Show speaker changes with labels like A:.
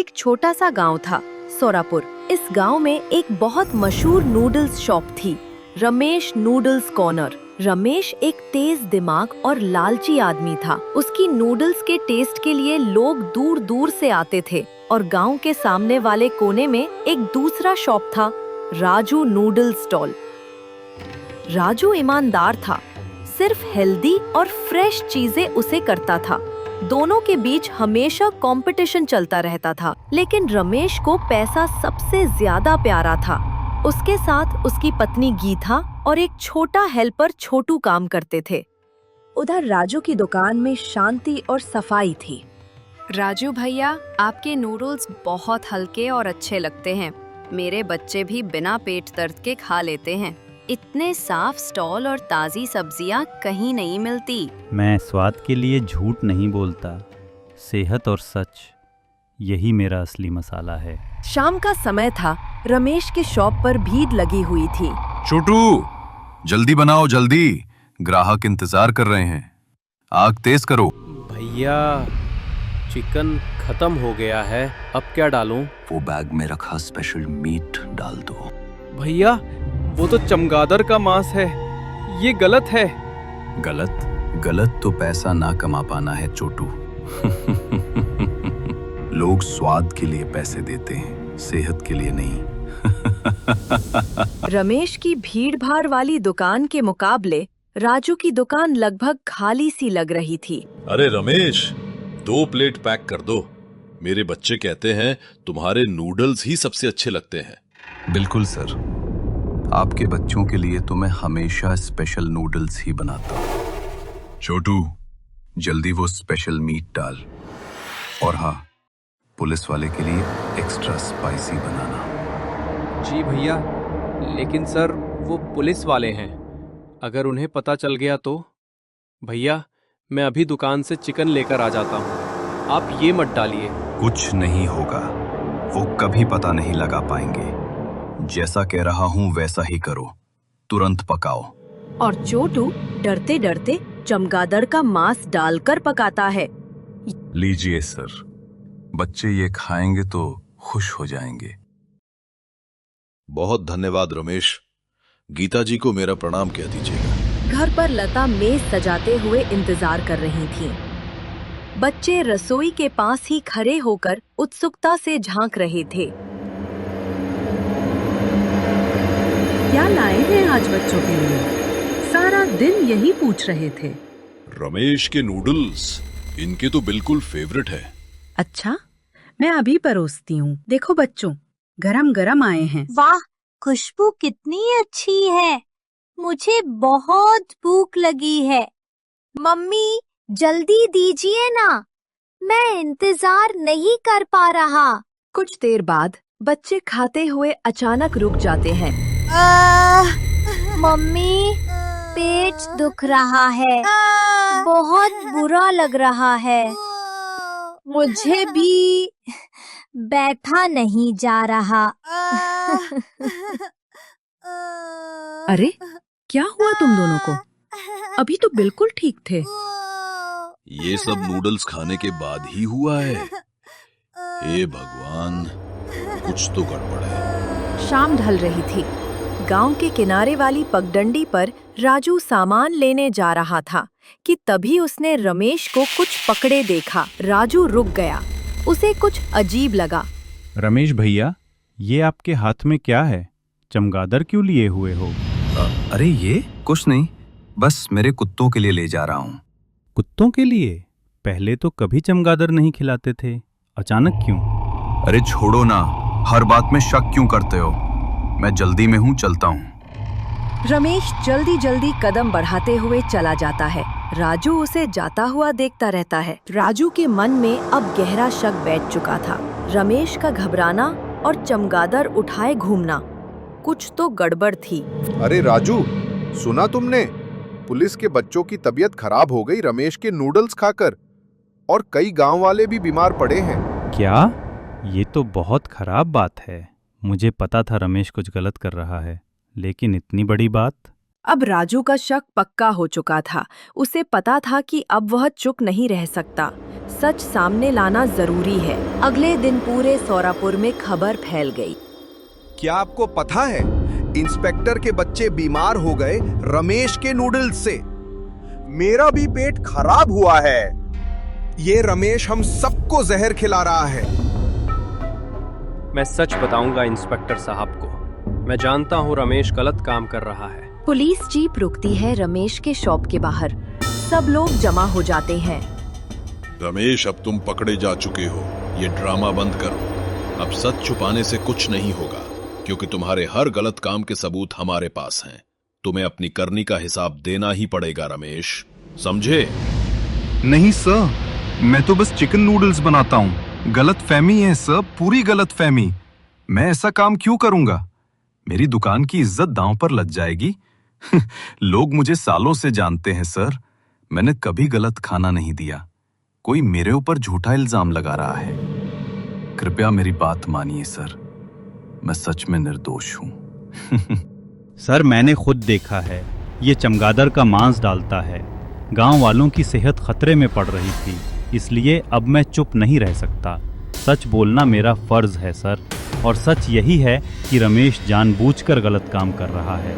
A: एक छोटा सा गांव था, सोरापुर। इस गांव में एक बहुत मशहूर नूडल्स शॉप थी, रमेश नूडल्स कॉर्नर। रमेश एक तेज दिमाग और लालची आदमी था। उसकी नूडल्स के टेस्ट के लिए लोग दूर दूर से आते थे और गांव के सामने वाले कोने में एक दूसरा शॉप था, राजू नूडल्स स्टॉल। राजू ईमानदार था, सिर्फ हेल्दी और फ्रेश चीजें उसे करता था। दोनों के बीच हमेशा कंपटीशन चलता रहता था, लेकिन रमेश को पैसा सबसे ज्यादा प्यारा था। उसके साथ उसकी पत्नी गीता और एक छोटा हेल्पर छोटू काम करते थे। उधर राजू की दुकान में शांति और सफाई थी।
B: राजू भैया, आपके नूडल्स बहुत हल्के और अच्छे लगते हैं। मेरे बच्चे भी बिना पेट दर्द के खा लेते हैं। इतने साफ स्टॉल और ताज़ी सब्जियां कहीं नहीं मिलती।
C: मैं स्वाद के लिए झूठ नहीं बोलता, सेहत और सच, यही मेरा असली मसाला है।
A: शाम का समय था। रमेश के शॉप पर भीड़ लगी हुई थी।
D: छोटू, जल्दी बनाओ, जल्दी, ग्राहक इंतजार कर रहे हैं। आग तेज करो।
E: भैया, चिकन खत्म हो गया है, अब क्या डालूं?
D: वो बैग में रखा स्पेशल मीट डाल दो।
E: भैया, वो तो चमगादड़ का मांस है, ये गलत है।
D: गलत तो पैसा ना कमा पाना है छोटू। लोग स्वाद के लिए पैसे देते हैं, सेहत के लिए नहीं।
A: रमेश की भीड़-भाड़ वाली दुकान के मुकाबले राजू की दुकान लगभग खाली सी लग रही थी।
F: अरे रमेश, 2 प्लेट पैक कर दो। मेरे बच्चे कहते हैं तुम्हारे नूडल्स ही सबसे अच्छे लगते हैं।
D: बिल्कुल सर, आपके बच्चों के लिए तो मैं हमेशा स्पेशल नूडल्स ही बनाता हूँ। छोटू, जल्दी वो स्पेशल मीट डाल। और हाँ, पुलिस वाले के लिए एक्स्ट्रा स्पाइसी बनाना।
E: जी भैया, लेकिन सर वो पुलिस वाले हैं, अगर उन्हें पता चल गया तो? भैया, मैं अभी दुकान से चिकन लेकर आ जाता हूँ, आप ये मत डालिए।
D: कुछ नहीं होगा, वो कभी पता नहीं लगा पाएंगे। जैसा कह रहा हूँ वैसा ही करो, तुरंत पकाओ।
A: और छोटू डरते डरते चमगादड़ का मांस डालकर पकाता है।
D: लीजिए सर, बच्चे ये खाएंगे तो खुश हो जाएंगे।
F: बहुत धन्यवाद रमेश। गीता जी को मेरा प्रणाम कह दीजिएगा।
A: घर पर लता मेज सजाते हुए इंतजार कर रही थीं। बच्चे रसोई के पास ही खड़े होकर उत्सुकता से झांक रहे थे। क्या लाए हैं आज बच्चों के लिए? सारा दिन यही पूछ रहे थे।
F: रमेश के नूडल्स, इनके तो बिल्कुल फेवरेट है।
G: अच्छा, मैं अभी परोसती हूँ। देखो बच्चों, गरम गरम आए हैं।
H: वाह, खुशबू कितनी अच्छी है। मुझे बहुत भूख लगी है। मम्मी, जल्दी दीजिए ना, मैं इंतजार नहीं कर पा रहा।
A: कुछ देर बाद बच्चे खाते हुए अचानक रुक जाते हैं।
H: मम्मी, पेट दुख रहा है, बहुत बुरा लग रहा है। मुझे भी बैठा नहीं जा रहा।
G: अरे, क्या हुआ तुम दोनों को? अभी तो बिल्कुल ठीक थे।
F: ये सब नूडल्स खाने के बाद ही हुआ है। हे भगवान, कुछ तो गड़बड़ है।
A: शाम ढल रही थी। गांव के किनारे वाली पगडंडी पर राजू सामान लेने जा रहा था कि तभी उसने रमेश को कुछ पकड़े देखा। राजू रुक गया, उसे कुछ अजीब लगा।
C: रमेश भैया, ये आपके हाथ में क्या है? चमगादड़ क्यों लिए हुए हो?
D: अरे ये कुछ नहीं, बस मेरे कुत्तों के लिए ले जा रहा हूँ।
C: कुत्तों के लिए? पहले तो कभी चमगादड़ नहीं खिलाते थे, अचानक क्यों?
D: अरे छोड़ो ना, हर बात में शक क्यों करते हो? मैं जल्दी में हूँ, चलता हूँ।
A: रमेश जल्दी जल्दी कदम बढ़ाते हुए चला जाता है। राजू उसे जाता हुआ देखता रहता है। राजू के मन में अब गहरा शक बैठ चुका था। रमेश का घबराना और चमगादड़ उठाए घूमना, कुछ तो गड़बड़ थी।
I: अरे राजू, सुना तुमने? पुलिस के बच्चों की तबीयत खराब हो गई रमेश के नूडल्स खाकर, और कई गांव वाले भी बीमार पड़े हैं।
C: क्या? ये तो बहुत खराब बात है। मुझे पता था रमेश कुछ गलत कर रहा है, लेकिन इतनी बड़ी बात?
A: अब राजू का शक पक्का हो चुका था। उसे पता था कि अब वह चुप नहीं रह सकता। सच सामने लाना जरूरी है। अगले दिन पूरे सोरापुर में खबर फैल गई।
J: क्या आपको पता है, इंस्पेक्टर के बच्चे बीमार हो गए रमेश के नूडल्स से। मेरा भी पेट खराब हुआ है। ये रमेश हम सबको जहर खिला रहा है।
E: मैं सच बताऊंगा इंस्पेक्टर साहब को। मैं जानता हूँ रमेश गलत काम कर रहा है।
A: पुलिस जीप रुकती है रमेश के शॉप के बाहर। सब लोग जमा हो जाते हैं।
F: रमेश, अब तुम पकड़े जा चुके हो। ये ड्रामा बंद करो। अब सच छुपाने से कुछ नहीं होगा, क्योंकि तुम्हारे हर गलत काम के सबूत हमारे पास हैं। तुम्हें अपनी करनी का हिसाब देना ही पड़ेगा रमेश, समझे?
K: नहीं सर, मैं तो बस चिकन नूडल्स बनाता हूँ। गलत फहमी है सर, पूरी गलत फहमी। मैं ऐसा काम क्यों करूंगा? मेरी दुकान की इज्जत दांव पर लग जाएगी। लोग मुझे सालों से जानते हैं सर। मैंने कभी गलत खाना नहीं दिया। कोई मेरे ऊपर झूठा इल्जाम लगा रहा है। कृपया मेरी बात मानिए सर, मैं सच में निर्दोष हूं।
C: सर, मैंने खुद देखा है, ये चमगादड़ का मांस डालता है। गांव वालों की सेहत खतरे में पड़ रही थी, इसलिए अब मैं चुप नहीं रह सकता। सच बोलना मेरा फर्ज है सर, और सच यही है कि रमेश जानबूझकर गलत काम कर रहा है।